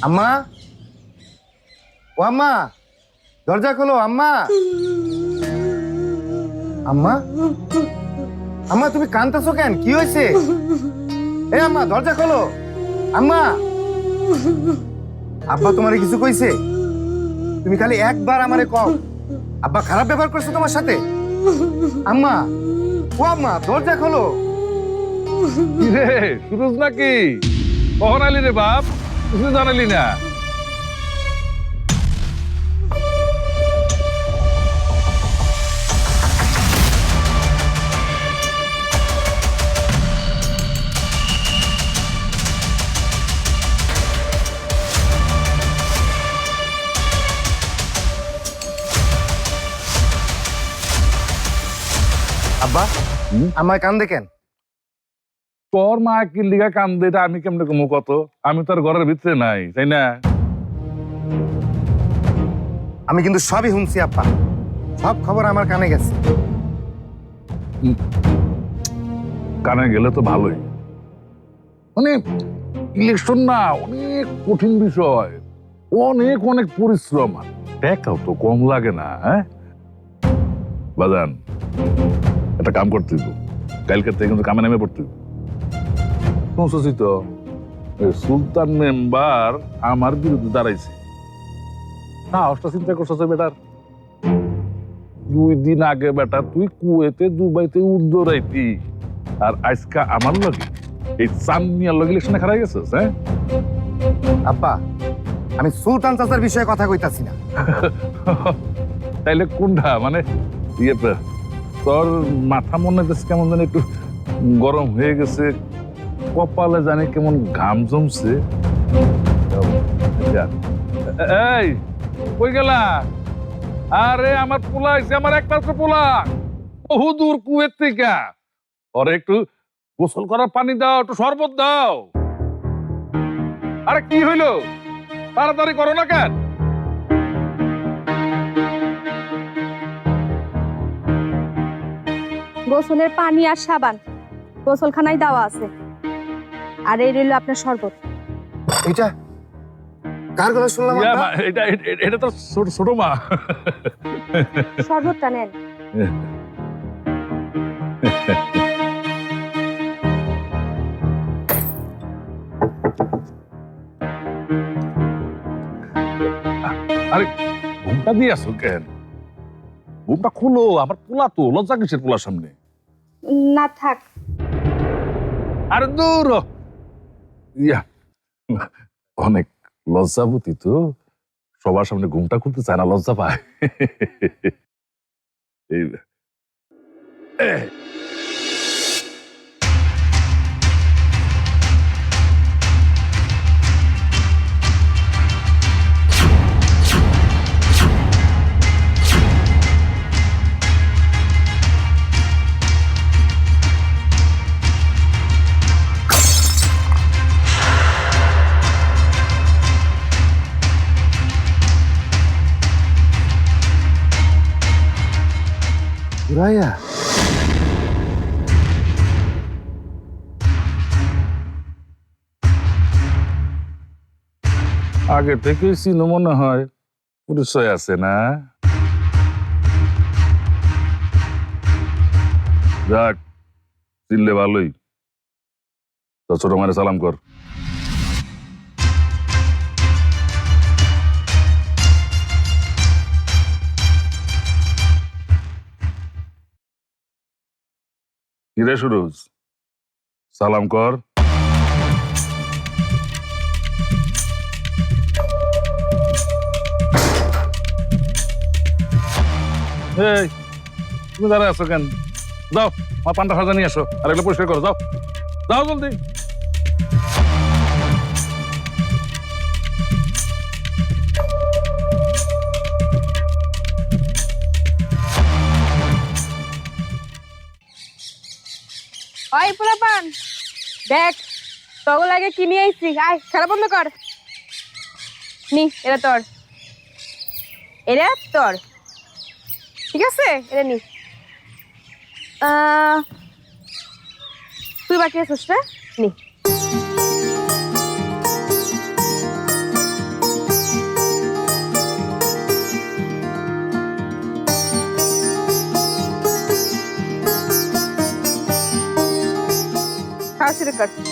আম্মা, ও আম্মা, দরজা খোলো আম্মা। আম্মা, আম্মা তুমি কাঁদতেছো কেন? কি হয়েছে? এ আম্মা দরজা খোলো। আম্মা, আব্বা তোমারে কিছু কইছে? তুমি খালি একবার আমারে কও, আব্বা খারাপ ব্যবহার করছে তোমার সাথে? আম্মা, ও আম্মা দরজা খোলো। রে সুরজ নাকি? কখন আলি রে বাপ? কিছু জানালি না? আব্বা, আমায় কান্দে কেন? তোর মা কি লিগা কান্দে এটা আমি কেমনে কমু কত? আমি তোর ঘরের ভিতরে নাই, তাই না? আমি কিন্তু সবই শুনছি আব্বা, সব খবর আমার কানে গেছে। কানে গেলে তো ভালোই। মানে ইলেকশন না অনেক কঠিন বিষয়, অনেক অনেক পরিশ্রম, টাকাও তো কম লাগে না। হ্যাঁ বাজান, একটা কাম করতে হইব, কালকে থেকে কিন্তু কামে নেমে পড়তে হইব। শুনছি তো সুলতান মেম্বার আমার বিরুদ্ধে দাঁড়াইছে। সাহসটা চিন্তা করছো বেটার? 2 দিন আগে বেটা তুই কুয়েতে দুবাইতে উদ্দৌড়াইতি, আর আজকা আমার লগে এই চান্দিয়ার লগে ইলেকশনে খারাই গেছিস। হ্যাঁ আব্বা, আমি সুলতান চাচার বিষয়ে কথা কইতাছি না। তাইলে কোনটা? মানে ইয়েতে তোর মাথা মনে হচ্ছে কেমন জানি একটু গরম হয়ে গেছে, কপালে জানি কেমন ঘাম জমছে। এই কই গেলা? আরে আমার পোলা আইছে, আমার একমাত্র পোলা, বহু দূর কুয়েত থেকে। ওরে একটু গোসল করার পানি দাও, একটু শরবত দাও। আরে কি হইলো? তাড়াতাড়ি করো না কেন? গোসলের পানি আর সাবান গোসলখানায় দেওয়া আছে, আর এই রইল আপনার শরবত। এটা কার কথা শুনলাম ইয়া আব্বা? মা, এটা তো ছোট মা। শরবতটা নেন। আরে ঘুমটা দিয়ে আসো কেন? ঘুমটা খুলো, আমার পোলা তো, লজ্জা কিসের পোলার সামনে? না থাক। আরে দূর হ। ইয়া অনেক লজ্জাবতী তো, সবার সামনে ঘুমটা খুলতে চায় না, লজ্জা পায়। এই বুড়াইয়া, আগে থেকেই চিনো মনে হয়, পরিচয় আছে না? যাক, চিনলে ভালোই। তো ছোট মারে সালাম কর। কিরে সুরজ, সালাম কর। এই তুমি দাঁড়ায় আছো কেন? যাও আমার পান্তা ভাজা নিয়ে আসো, আর এগুলো পরিষ্কার করো। যাও যাও জলদি। ওই পোলাপান, দেখ তগল আগে কি নিয়ে আইছি। আয় খারাপ বন্ধ কর। নি এটা তোর, এটা তোর, ঠিক আছে? এটা নি। তুই বাকি আছিস না? নি। বের কর।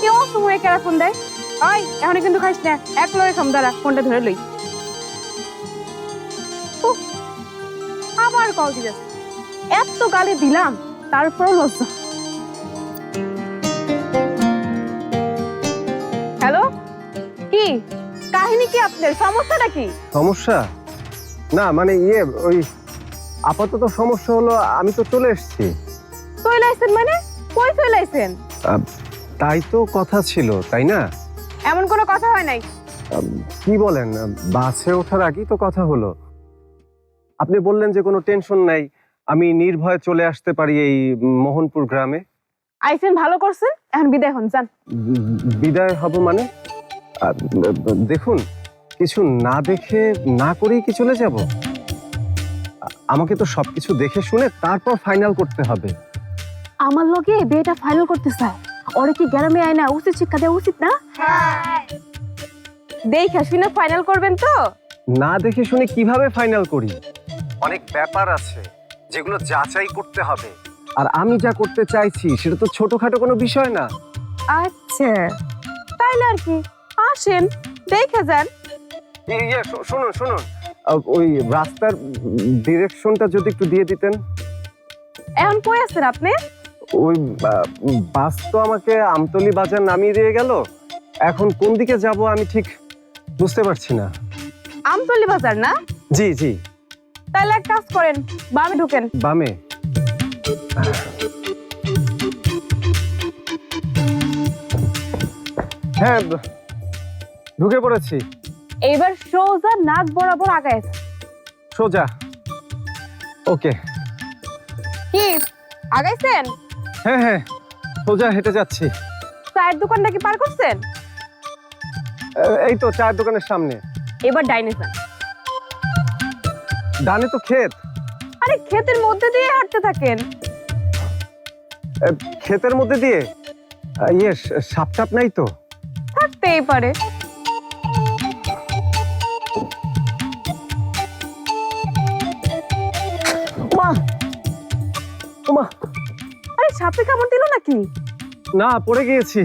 কেউ সময় কেরা ফোন দেয়? ওই এখনই কিন্তু খাইস না, এক লড়ে খাম, দাঁড়া ফোনটা ধরে লই। উফ, আবার কল দিতে এত গালি দিলাম তারপরও লজ্জা। হ্যালো, কি কাহিনী, কি আপনার সমস্যাটা কি? সমস্যা না, মানে ওই আপাতত সমস্যা হলো আমি তো চলে এসেছি। চলে আইছেন মানে? কই চলে আইছেন? তাই তো কথা ছিল, তাই না? এমন কোনো কথা হয় নাই। কি বলেন, বাসে ওঠার আগেই তো কথা হলো। আপনি বললেন যে কোনো টেনশন নাই, আমি নির্ভয়ে চলে আসতে পারি এই মোহনপুর গ্রামে। আইছেন ভালো করছেন, এখন বিদায় হন, যান। বিদায় হব মানে? দেখুন, কিছু না দেখে না করেই কি চলে যাব? আমাকে তো সবকিছু দেখে শুনে তারপর ফাইনাল করতে হবে। আমার লগে বিয়েটা ফাইনাল করতে চায়, ওরে কি গ্রামে আয় না উচিত শিক্ষা দেওয়া উচিত না? দেখে শুনে ফাইনাল করবেন তো? না দেখে শুনে কিভাবে ফাইনাল করি? অনেক ব্যাপার আছে যেগুলো যাচাই করতে হবে, আর আমি যা করতে চাইছি সেটা তো ছোটখাটো কোনো বিষয় না। আচ্ছা, তাইলে আর কি, আসেন দেখে যান। শুনুন শুনুন, ওই রাস্তার ডিরেকশনটা যদি একটু দিয়ে দিতেন। এখন কই আছেন আপনি? ওই বাস তো আমাকে আমতলী বাজার নামিয়ে দিয়ে গেল, এখন কোন দিকে যাব আমি ঠিক বুঝতে পারছি না। আমতলী বাজার না? জি জি। তাহলে এক কাজ করেন, বামে ঢুকেন। বামে? হ্যাঁ, ঢুকে পড়েছি। এইবার সোজা নাক বরাবর আগায়। সোজা? ওকে। কি আগাইছেন? হ্যাঁ হ্যাঁ, সোজা হেঁটে যাচ্ছি। চায়ের দোকানটা কি পার করছেন? এই তো চায়ের দোকানের সামনে। এবার ডাইনে যান। ডানে তো ক্ষেত। আরে ক্ষেতের মধ্যে দিয়ে হাঁটতে থাকেন। ক্ষেতের মধ্যে দিয়ে? সাপ টাপ নাই তো? থাকতেই পারে। আরে সাপে কামড় দিল নাকি? না, পড়ে গিয়েছি,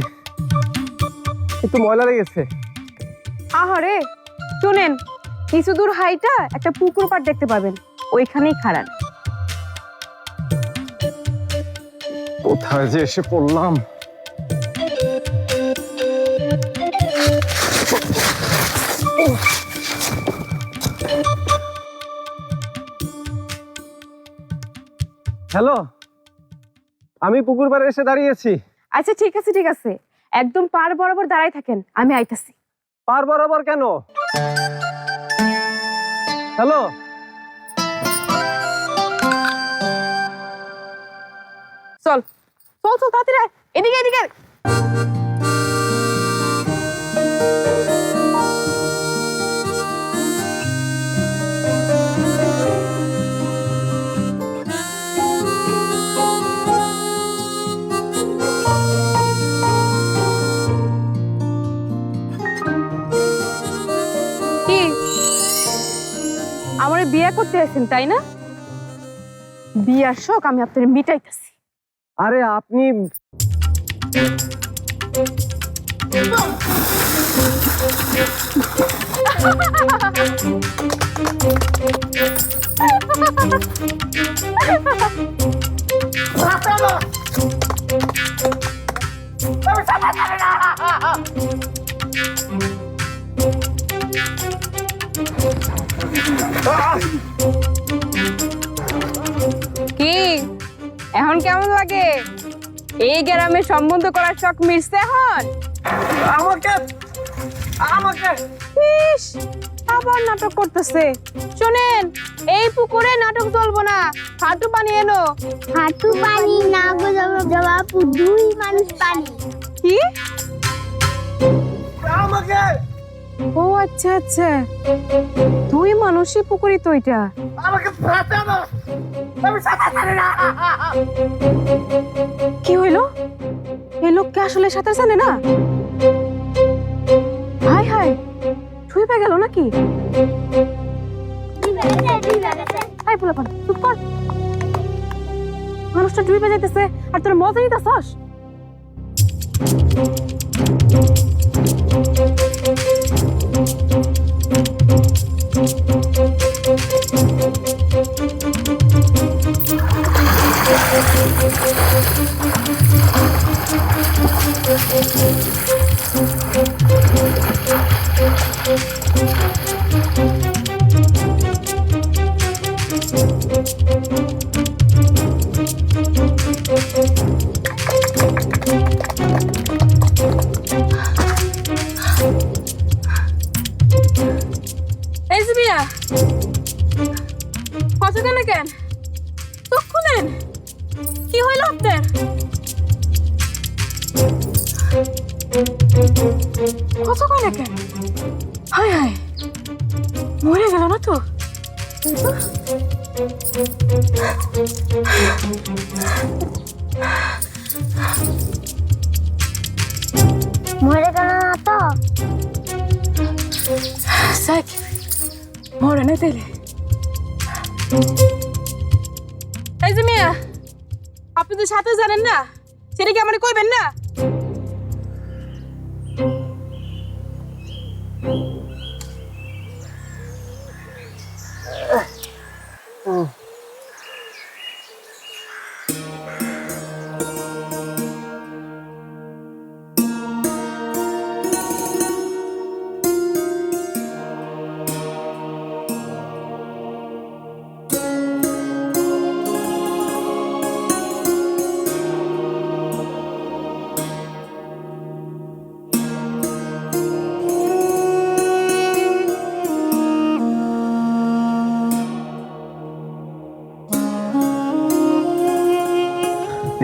একটু ময়লা লেগেছে। আহারে, শুনেন, কিছু দূর হাইটা একটা পুকুর পাড় দেখতে পাবেন, ওইখানেই খাড়ান। কোথায় যে এসে পড়লাম। হ্যালো, আমি পুকুর পাড়ে এসে দাঁড়িয়েছি। আচ্ছা ঠিক আছে ঠিক আছে, একদম পার বরাবর দাঁড়াই থাকেন, আমি আইতাছি। পার বরাবর কেন? হ্যালো, চল চল চল তাড়াতাড়ি আয়, এদিকে এদিকে। কি আমারে বিয়ে করতে আসেন তাই না? বিয়ার শখ আমি আপনার মিটাইতেছি। আরে আপনি কি এখন কেমন লাগে? এই গ্রামে সম্বন্ধ করার শখ মিটছে এখন? আমাকে আমাকে ইস, আবার নাটক করতেছে। শোনেন, এই পুকুরে নাটক চলবো না, হাঁটু পানি এনো। হাঁটু পানি না গো জবাবু, দুই মানুষ পানি। কি? আমাকে ও আচ্ছা আচ্ছা, দুই মানুষই পুকুরি তো এটা। আমাকে বাঁচানো, আমি সাঁতার জানি না। কি হইলো? এই লোককে আসলে সাঁতার জানে না? হাই হাই, ছুঁই পেয়ে গেল নাকি? হাই পোলা পান, চুপ কর। মানুষটা ডুবে যাইতেছে আর তোর মজা নিতেছস। এই যে মিয়া, কথা কেন কেন চোখ খুলেন, কি হইল আপনার? কথা কয় না কেন? হায় হায়, মরে গেল না তো? মরে গেল না তো? সাইক মরে না তাইলে। এই যে মিয়া, আপনি তো সাথে জানেন না, সেটা কি আমার কইবেন না?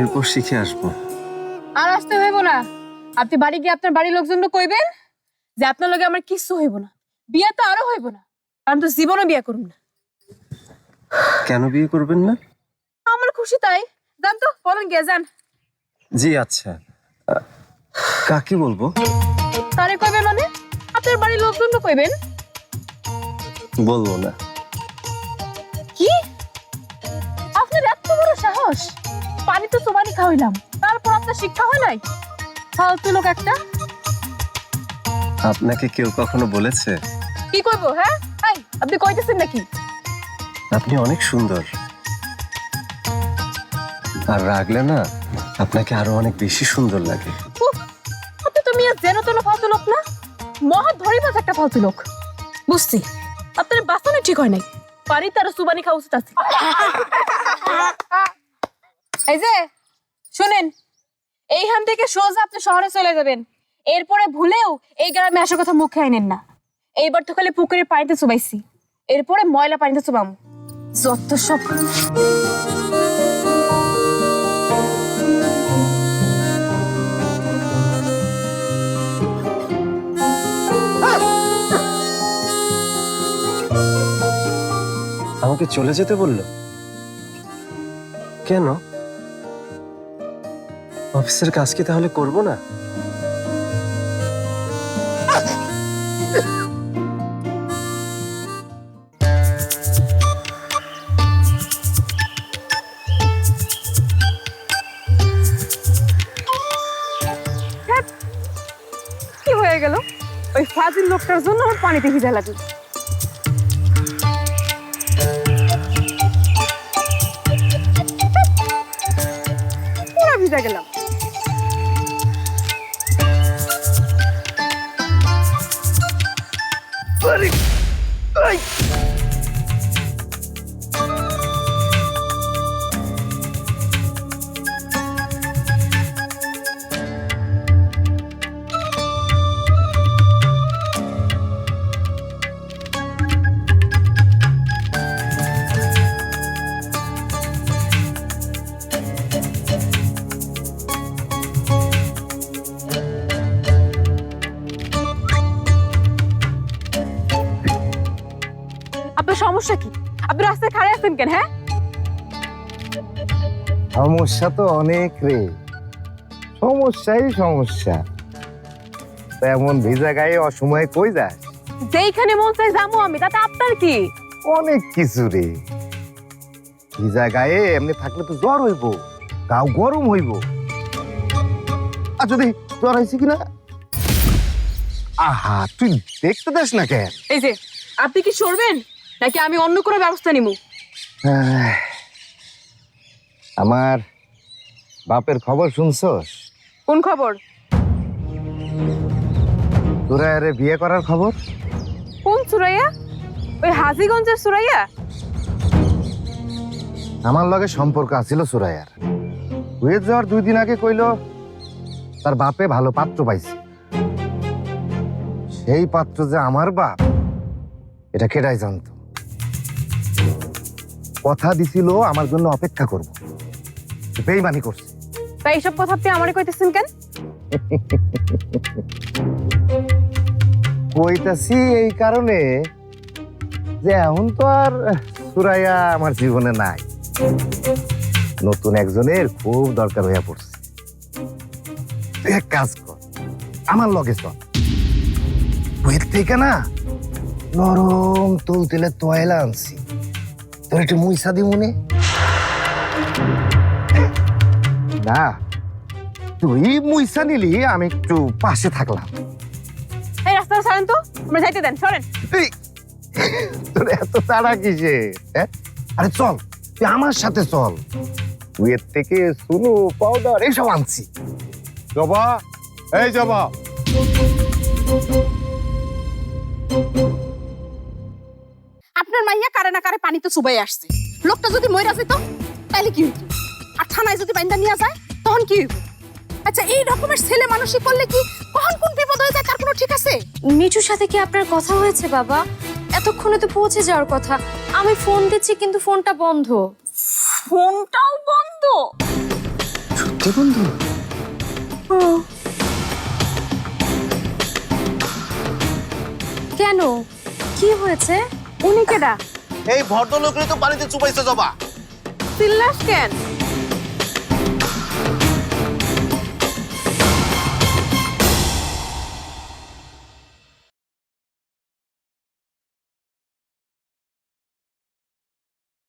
এরপর শিখে আসবো। আর আসতে হইব না, আপনি বাড়ি গিয়ে আপনার বাড়ির লোকজন কইবেন যে আপনার লগে আমার কিছু হইব না, বিয়ে তো আরো হইব না, আমি তো জীবনও বিয়ে করব না। কেন বিয়ে করবেন না? আমার খুশি তাই, যান তো, বলেন গিয়ে যান। জি আচ্ছা, কাকে বলবো? তারে কইবেন মানে? আপনার বাড়ির লোকজন কইবেন। বলবো না। কি আপনার এত বড় সাহস? পানি তো তোমারই খাওয়াইলাম, তারপর আপনার শিক্ষা হয় নাই? ফালতু লোক একটা। আপনাকে কেউ কখনো বলেছে কি কইবো? হ্যাঁ, এই আপনি কইতেছেন নাকি? আপনি অনেক সুন্দর, আর রাগলে না আপনাকে আরো অনেক বেশি সুন্দর লাগে। উফ, আপনি তো মিয়া যেন তেন ফালতু লোক না, মহা ধরিবাজ একটা ফালতু লোক। বুঝছি, আপনার বাঁচানো ঠিক হয় নাই, পারি তার সুবানি খাওয়া উচিত আছে। এই যে শুনেন, এইখান থেকে সোজা আপনি শহরে চলে যাবেন, এরপরে ভুলেও এই গ্রামে আসার কথা মুখে আইনেন না। এইবার তো খালি পুকুরের পানিতে চুবাইছি, এরপরে ময়লা পানিতে চুবাম। যত সব। আমাকে চলে যেতে বললো কেন? অফিসের কাজ কি তাহলে করব না? কি হয়ে গেল? ওই ফাজিল লোকটার জন্য আমার পানিতে ভিজা লাগলো। পুরো ভিজা গেলাম। আপনার সমস্যা কি? আপনি রাস্তায় খাড়ে আছেন কেন? হ্যাঁ, সমস্যা তো অনেক রে, সমস্যাই সমস্যা। এমন ভিজা গায়ে অসময়ে কই যাস? যেইখানে মন চাই যাবো আমি, তাতে আপনার কি? অনেক কিছু রে। ভিজা গায়ে এমনি থাকলে তো জ্বর হইব, গাও গরম হইব। আর যদি জ্বর হয়েছে কিনা, আহা তুই দেখতে দেস না কেন? এই যে আপনি কি সরবেন নাকি আমি অন্য কোনো ব্যবস্থা নিব? আমার বাপের খবর শুনছস? কোন খবর? সুরাইয়ারে বিয়ে করার খবর। কোন সুরাইয়া? ওই হাজীগঞ্জের সুরাইয়া? আমার লগে সম্পর্ক আছিল সুরাইয়ার। হয়ে যাওয়ার 2 দিন আগে কইল তার বাপে ভালো পাত্র পাইছে। সেই পাত্র যে আমার বাপ এটা কেডাই জানতো? কথা দিছিল আমার জন্য অপেক্ষা করব, বেইমানি করছে। তাই এইসব কথা আপনি আমারে কইতেছেন কেন? কইতাছি এই কারণে যে এখন তো আর সুরাইয়া আমার জীবনে নাই, নতুন একজনের খুব দরকার হইয়া পড়ছে। তুই এক কাজ কর, আমার লগে চল। বইয়ের থেকে না নরম তুলতুলে তোয়লা আনছি, তোর একটু মুইসা দি মনে না। তুই মুইসা নিলি, আমি একটু পাশে থাকলাম। এই রাস্তাটা ছাড়েন তো, আমরা যাইতে দেন, সরেন। এই, তোর এত তাড়া কিসে? আরে চল, তুই আমার সাথে চল। তুইয়ের থেকে সুনু পাউডার এসব আনছি। জবা, এই জবা। আপনার মাইয়া কারে না কারে পানিতে চুবাই আসছে। লোকটা যদি মইরা যেত তাইলে কি হইতো? আর থানায় যদি বাইন্দা নিয়ে যায় তখন কি হইব? আচ্ছা, এই রকমের ছেলে মানুষই করলে কি কখন কোন বিপদ হয়ে যায় তার কোনো ঠিক আছে? মিঠুর সাথে কি আপনার কথা হয়েছে বাবা? এতক্ষণে তো পৌঁছে যাওয়ার কথা। আমি ফোন দিচ্ছি কিন্তু ফোনটা বন্ধ। ফোনটাও বন্ধ? সত্যি বন্ধু? কেন, কি হয়েছে? উনি কেডা? এই ভদ্রলোকই তো পানিতে চুবাইছে জবা। চিল্লাস কেন?